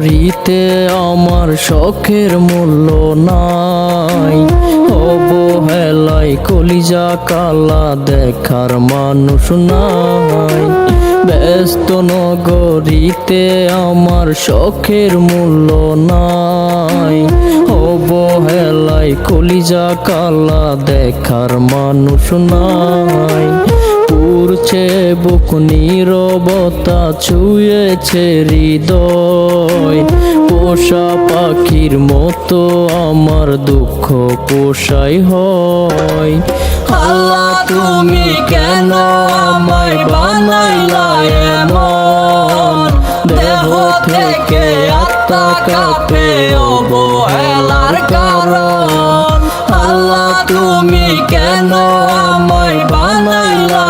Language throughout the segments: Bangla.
নগরীতে আমার শখের মূল্য নাই। অবহেলায় কলিজা কালা দেখার মানুষ নাই। ব্যস্ত নগরীতে আমার শখের মূল্য নাই। অবহেলায় কলিজা কালা দেখার মানুষ নাই। পুরছে বুক নীরবতা ছুঁয়েছে হৃদয়। পোষা পাখির মতো আমার দুঃখ পোষাই হয়। আল্লাহ তুমি কেন আমায় বানাইলা এমন? দেহ থেকে আত্মা কাঁপে অবহেলার কারণ। আল্লাহ তুমি কেন আমায় বানাইলা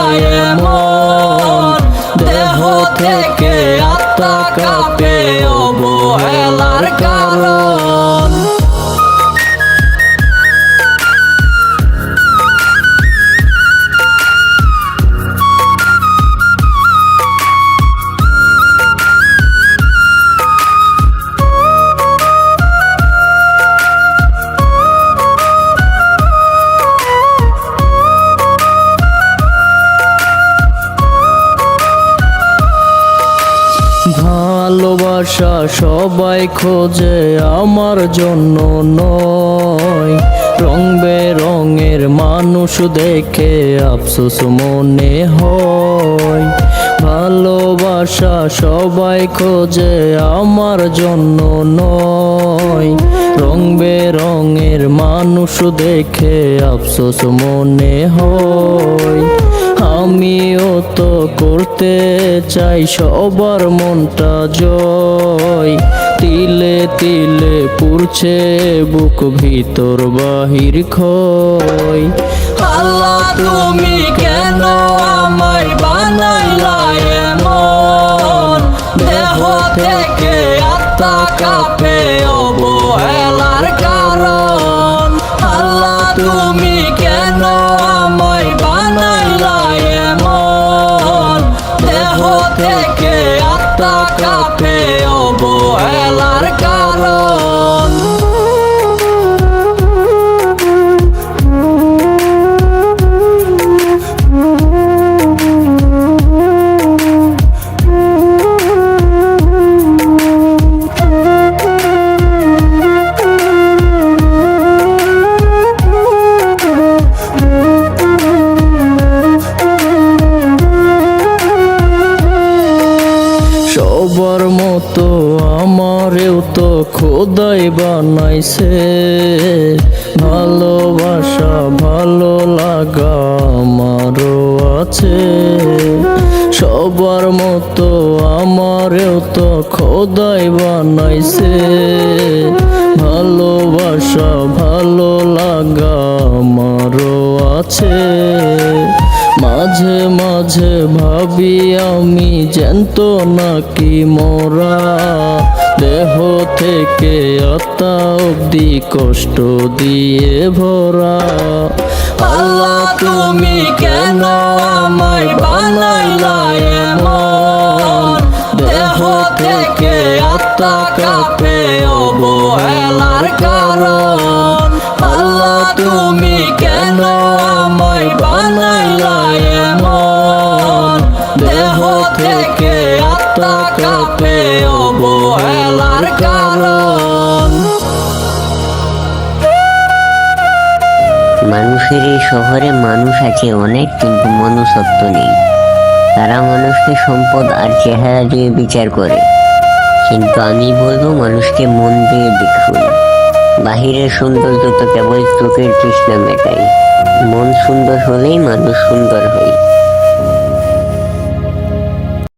এমন? দেহ থেকে আত্মা কাঁপে অবহেলার কারণ। ভালোবাসা সবাই খোঁজে আমার জন্য নয়। রং বেরঙের মানুষ দেখে আফসোস মনে হয়। ভালোবাসা সবাই খোঁজে আমার জন্য নয়। রং বেরঙের মানুষ দেখে আফসোস মনে হয়। আমিও তো করতে চাই সবার মনটা জয়। তিলে তিলে পুড়ছে বুক ভিতর বাহির ক্ষয়। আল্লাহ তুমি কেন আমায় বানাইলা এমন? দেহ থেকে আত্মা কাঁপে অবহেলার কারণ। আল্লাহ তুমি কেন আমায় বানাইলা এমন? দেহ থেকে আত্মা কাঁপে অবহেলার কারণ। সবার মতো আমারেও তো খোদাই বানাইছে। ভালোবাসা ভালো লাগা আমারও আছে। সবার মতো আমারেও তো খোদাই বানাইছে। ভালোবাসা ভালো লাগা আমারও আছে। মাঝে মাঝে ভাবি আমি জ্যান্ত নাকি মরা। দেহ থেকে আত্মা অব্দি কষ্ট দিয়ে ভরা। আল্লাহ তুমি কেন আমায় বানাইলা এমন? দেহ থেকে আত্মা কাঁপে অবহেলার কারণ। আল্লাহ তুমি কেন আমায় বানাইলা এমন? দেহ থেকে আত্মা কাঁপে অবহেলার কারণ। মানুষের এই শহরে মানুষ আছে অনেক, কিন্তু মনুষ্যত্ব নেই। তারা মানুষকে সম্পদ আর চেহারা দিয়ে বিচার করে, কিন্তু আমি বলবো মানুষকে মন দিয়ে দেখুন। বাহিরের সৌন্দর্য তো কেবল চোখের তৃষ্ণা মেটায়। মন সুন্দর হলেই মানুষ সুন্দর হয়।